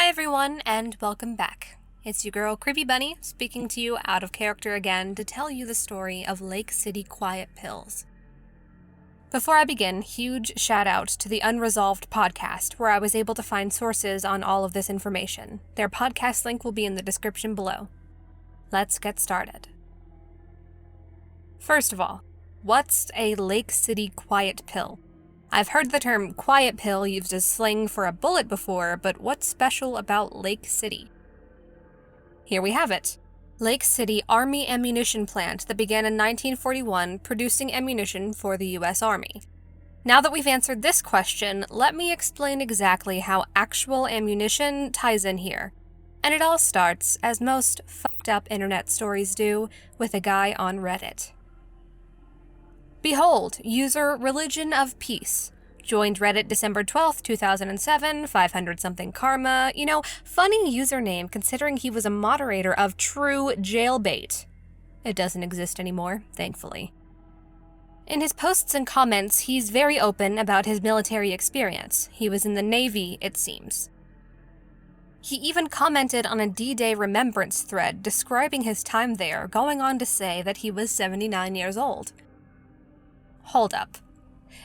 everyone, and welcome back. It's your girl, CREEPYBUNNY, speaking to you out of character again to tell you the story of Lake City Quiet Pills. Before I begin, huge shout out to the Unresolved podcast, where I was able to find sources on all of this information. Their podcast link will be in the description below. Let's get started. First of all, what's a Lake City Quiet Pill? I've heard the term quiet pill used as slang for a bullet before, but what's special about Lake City? Here we have it. Lake City Army ammunition plant that began in 1941 producing ammunition for the US Army. Now that we've answered this question, let me explain exactly how actual ammunition ties in here. And it all starts, as most fucked up internet stories do, with a guy on Reddit. Behold, user ReligionOfPeace. Joined Reddit December 12th, 2007, 500-something karma. Funny username considering he was a moderator of true jailbait. It doesn't exist anymore, thankfully. In his posts and comments, he's very open about his military experience. He was in the Navy, it seems. He even commented on a D-Day remembrance thread describing his time there, going on to say that he was 79 years old. Hold up.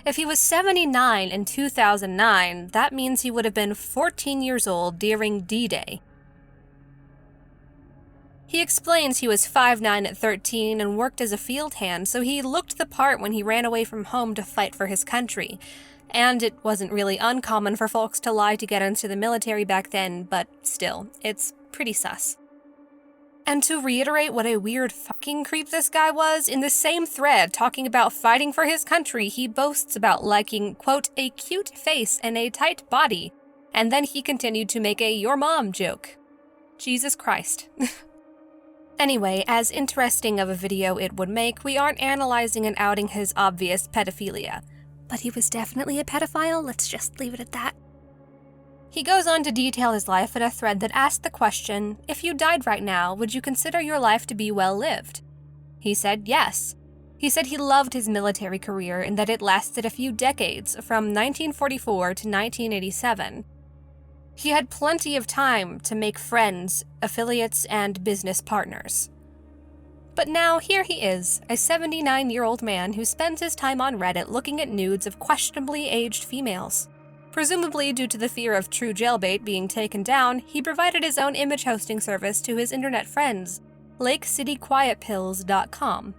If he was 79 in 2009, that means he would have been 14 years old during D-Day. He explains he was 5'9" at 13 and worked as a field hand, so he looked the part when he ran away from home to fight for his country. And it wasn't really uncommon for folks to lie to get into the military back then, but still, it's pretty sus. And to reiterate what a weird fucking creep this guy was, in the same thread talking about fighting for his country, he boasts about liking, quote, a cute face and a tight body, and then he continued to make a your mom joke. Jesus Christ. Anyway, as interesting of a video it would make, we aren't analyzing and outing his obvious pedophilia. But he was definitely a pedophile, let's just leave it at that. He goes on to detail his life in a thread that asked the question, if you died right now, would you consider your life to be well lived? He said yes. He said he loved his military career and that it lasted a few decades, from 1944 to 1987. He had plenty of time to make friends, affiliates, and business partners. But now here he is, a 79-year-old man who spends his time on Reddit looking at nudes of questionably aged females. Presumably due to the fear of true jailbait being taken down, he provided his own image hosting service to his internet friends, LakeCityQuietPills.com.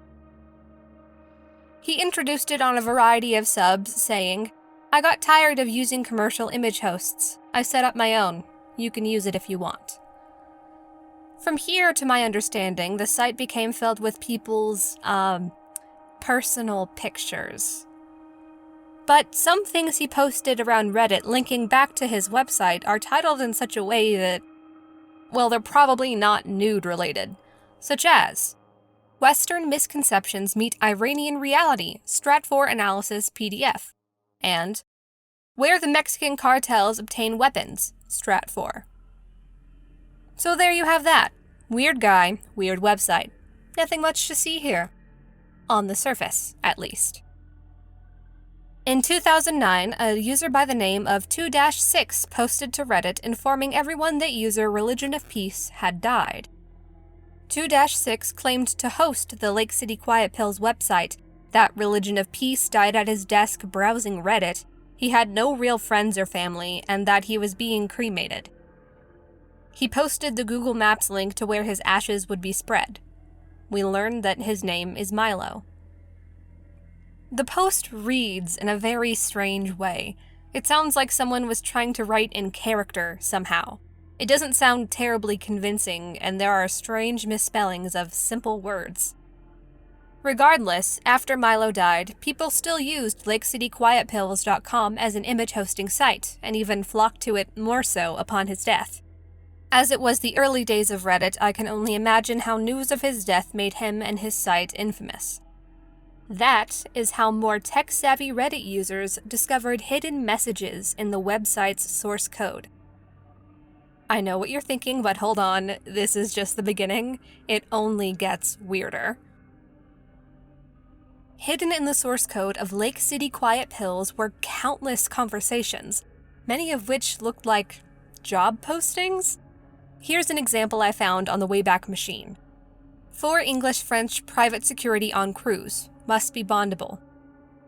He introduced it on a variety of subs, saying, I got tired of using commercial image hosts. I set up my own. You can use it if you want. From here, to my understanding, the site became filled with people's, personal pictures. But some things he posted around Reddit linking back to his website are titled in such a way that, well, they're probably not nude-related. Such as, Western Misconceptions Meet Iranian Reality, Stratfor Analysis PDF, and Where the Mexican Cartels Obtain Weapons, Stratfor. So there you have that. Weird guy, weird website. Nothing much to see here. On the surface, at least. In 2009, a user by the name of 2-6 posted to Reddit informing everyone that user ReligionOfPeace had died. 2-6 claimed to host the Lake City Quiet Pills website, that ReligionOfPeace died at his desk browsing Reddit, he had no real friends or family, and that he was being cremated. He posted the Google Maps link to where his ashes would be spread. We learned that his name is Milo. The post reads in a very strange way. It sounds like someone was trying to write in character somehow. It doesn't sound terribly convincing, and there are strange misspellings of simple words. Regardless, after Milo died, people still used LakeCityQuietPills.com as an image hosting site, and even flocked to it more so upon his death. As it was the early days of Reddit, I can only imagine how news of his death made him and his site infamous. That is how more tech-savvy Reddit users discovered hidden messages in the website's source code. I know what you're thinking, but hold on, this is just the beginning. It only gets weirder. Hidden in the source code of Lake City Quiet Pills were countless conversations, many of which looked like job postings? Here's an example I found on the Wayback Machine. For English-French private security on cruise, must be bondable.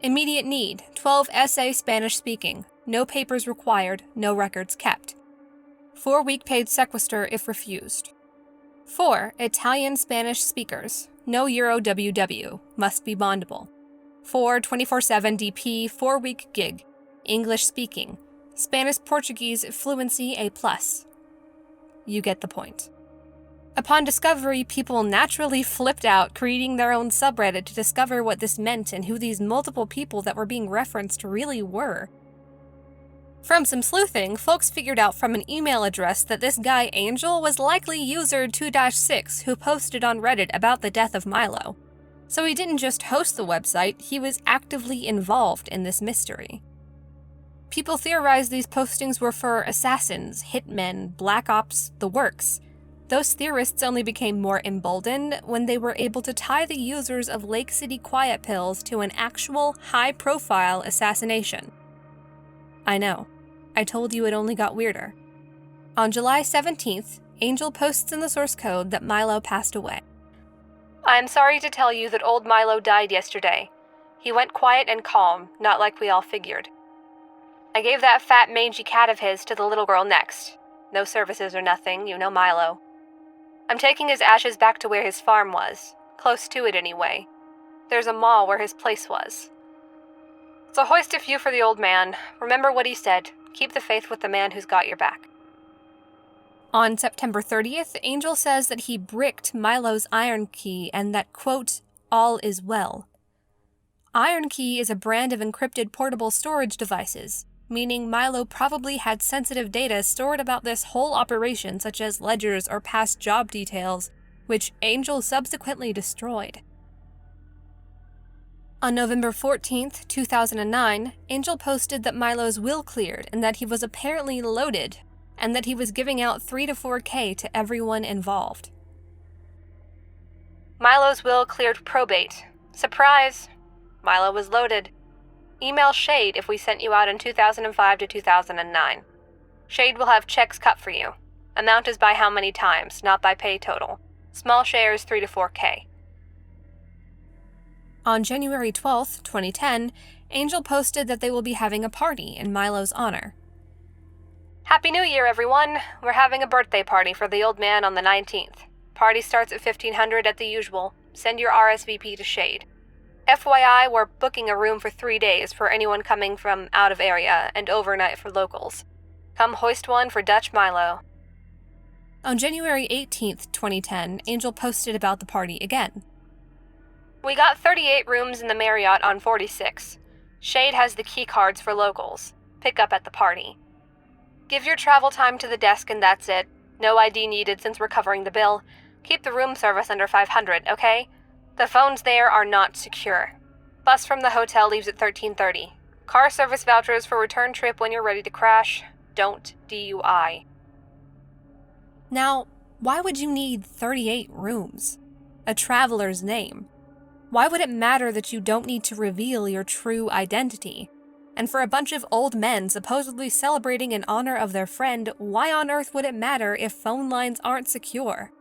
Immediate need, 12 SA Spanish speaking, no papers required, no records kept. 4-week paid sequester if refused. 4 Italian Spanish speakers, no Euro WW, must be bondable. 4 24/7 DP 4-week gig, English speaking, Spanish Portuguese fluency A+. You get the point. Upon discovery, people naturally flipped out, creating their own subreddit to discover what this meant and who these multiple people that were being referenced really were. From some sleuthing, folks figured out from an email address that this guy Angel was likely user 2-6 who posted on Reddit about the death of Milo. So he didn't just host the website, he was actively involved in this mystery. People theorized these postings were for assassins, hitmen, black ops, the works. Those theorists only became more emboldened when they were able to tie the users of Lake City Quiet Pills to an actual, high-profile assassination. I know. I told you it only got weirder. On July 17th, Angel posts in the source code that Milo passed away. I am sorry to tell you that old Milo died yesterday. He went quiet and calm, not like we all figured. I gave that fat mangy cat of his to the little girl next. No services or nothing, you know Milo. I'm taking his ashes back to where his farm was. Close to it, anyway. There's a mall where his place was. So hoist a few for the old man. Remember what he said. Keep the faith with the man who's got your back. On September 30th, Angel says that he bricked Milo's iron key and that, quote, all is well. Iron key is a brand of encrypted portable storage devices, meaning Milo probably had sensitive data stored about this whole operation, such as ledgers or past job details, which Angel subsequently destroyed. On November 14th, 2009, Angel posted that Milo's will cleared and that he was apparently loaded, and that he was giving out 3 to 4K to everyone involved. Milo's will cleared probate. Surprise! Milo was loaded. Email Shade if we sent you out in 2005 to 2009. Shade will have checks cut for you. Amount is by how many times, not by pay total. Small shares 3 to 4K. On January 12th, 2010, Angel posted that they will be having a party in Milo's honor. Happy New Year, everyone! We're having a birthday party for the old man on the 19th. Party starts at 1500 at the usual. Send your RSVP to Shade. FYI, we're booking a room for 3 days for anyone coming from out of area and overnight for locals. Come hoist one for Dutch Milo. On January 18th, 2010, Angel posted about the party again. We got 38 rooms in the Marriott on 46. Shade has the key cards for locals. Pick up at the party. Give your travel time to the desk and that's it. No ID needed since we're covering the bill. Keep the room service under 500, okay? The phones there are not secure. Bus from the hotel leaves at 13:30. Car service vouchers for return trip when you're ready to crash. Don't DUI. Now, why would you need 38 rooms? A traveler's name. Why would it matter that you don't need to reveal your true identity? And for a bunch of old men supposedly celebrating in honor of their friend, why on earth would it matter if phone lines aren't secure?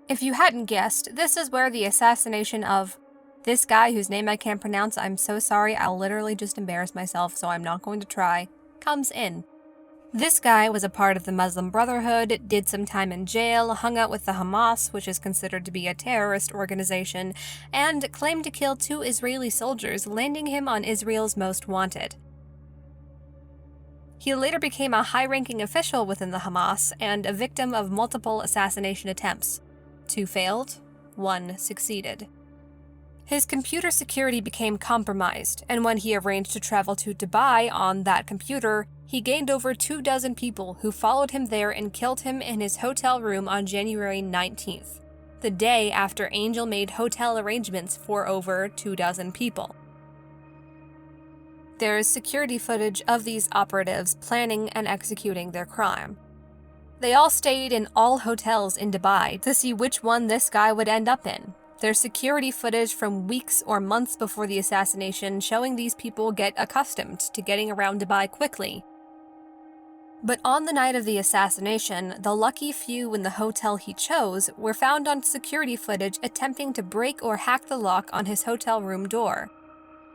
If you hadn't guessed, this is where the assassination of this guy whose name I can't pronounce, I'm so sorry, I'll literally just embarrass myself, so I'm not going to try, comes in. This guy was a part of the Muslim Brotherhood, did some time in jail, hung out with the Hamas, which is considered to be a terrorist organization, and claimed to kill 2 Israeli soldiers, landing him on Israel's most wanted. He later became a high-ranking official within the Hamas and a victim of multiple assassination attempts. 2 failed, 1 succeeded. His computer security became compromised, and when he arranged to travel to Dubai on that computer, he gained over 24 people who followed him there and killed him in his hotel room on January 19th, the day after Angel made hotel arrangements for over 24 people. There is security footage of these operatives planning and executing their crime. They all stayed in all hotels in Dubai to see which one this guy would end up in. There's security footage from weeks or months before the assassination showing these people get accustomed to getting around Dubai quickly. But on the night of the assassination, the lucky few in the hotel he chose were found on security footage attempting to break or hack the lock on his hotel room door.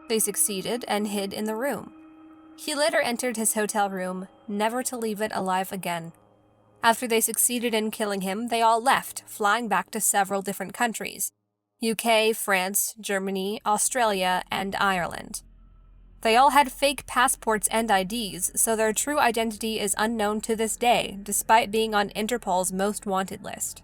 They succeeded and hid in the room. He later entered his hotel room, never to leave it alive again. After they succeeded in killing him, they all left, flying back to several different countries: UK, France, Germany, Australia, and Ireland. They all had fake passports and IDs, so their true identity is unknown to this day, despite being on Interpol's most wanted list.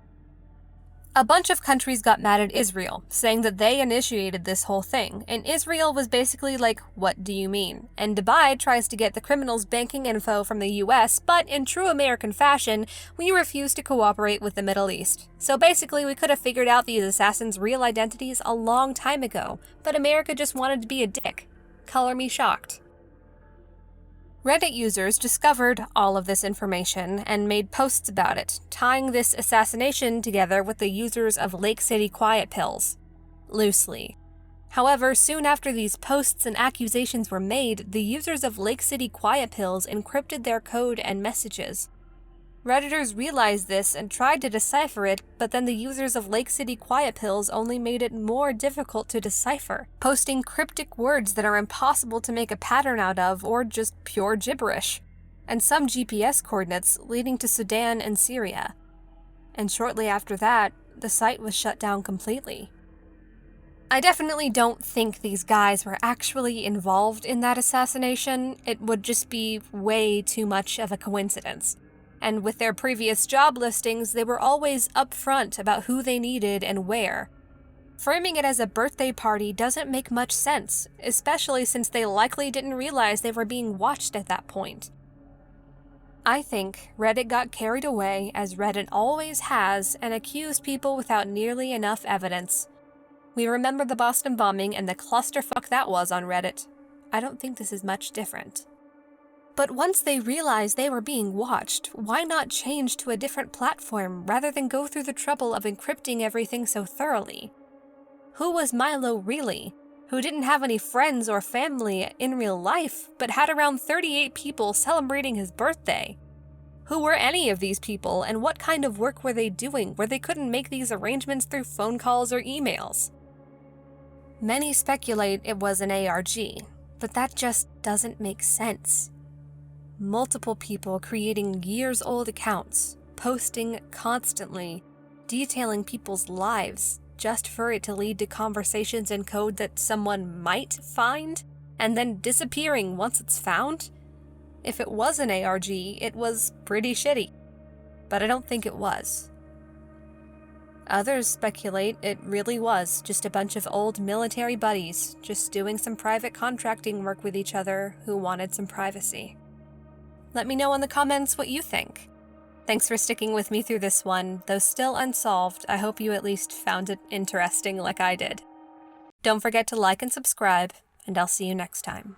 A bunch of countries got mad at Israel, saying that they initiated this whole thing, and Israel was basically like, "What do you mean?" And Dubai tries to get the criminals' banking info from the US, but in true American fashion, we refuse to cooperate with the Middle East. So basically, we could have figured out these assassins' real identities a long time ago, but America just wanted to be a dick. Color me shocked. Reddit users discovered all of this information and made posts about it, tying this assassination together with the users of Lake City Quiet Pills. Loosely. However, soon after these posts and accusations were made, the users of Lake City Quiet Pills encrypted their code and messages. Redditors realized this and tried to decipher it, but then the users of Lake City Quiet Pills only made it more difficult to decipher, posting cryptic words that are impossible to make a pattern out of or just pure gibberish, and some GPS coordinates leading to Sudan and Syria. And shortly after that, the site was shut down completely. I definitely don't think these guys were actually involved in that assassination. It would just be way too much of a coincidence. And with their previous job listings, they were always upfront about who they needed and where. Framing it as a birthday party doesn't make much sense, especially since they likely didn't realize they were being watched at that point. I think Reddit got carried away, as Reddit always has, and accused people without nearly enough evidence. We remember the Boston bombing and the clusterfuck that was on Reddit. I don't think this is much different. But once they realized they were being watched, why not change to a different platform rather than go through the trouble of encrypting everything so thoroughly? Who was Milo really, who didn't have any friends or family in real life, but had around 38 people celebrating his birthday? Who were any of these people, and what kind of work were they doing where they couldn't make these arrangements through phone calls or emails? Many speculate it was an ARG, but that just doesn't make sense. Multiple people creating years-old accounts, posting constantly, detailing people's lives, just for it to lead to conversations in code that someone might find, and then disappearing once it's found? If it was an ARG, it was pretty shitty. But I don't think it was. Others speculate it really was just a bunch of old military buddies, just doing some private contracting work with each other who wanted some privacy. Let me know in the comments what you think. Thanks for sticking with me through this one. Though still unsolved, I hope you at least found it interesting like I did. Don't forget to like and subscribe, and I'll see you next time.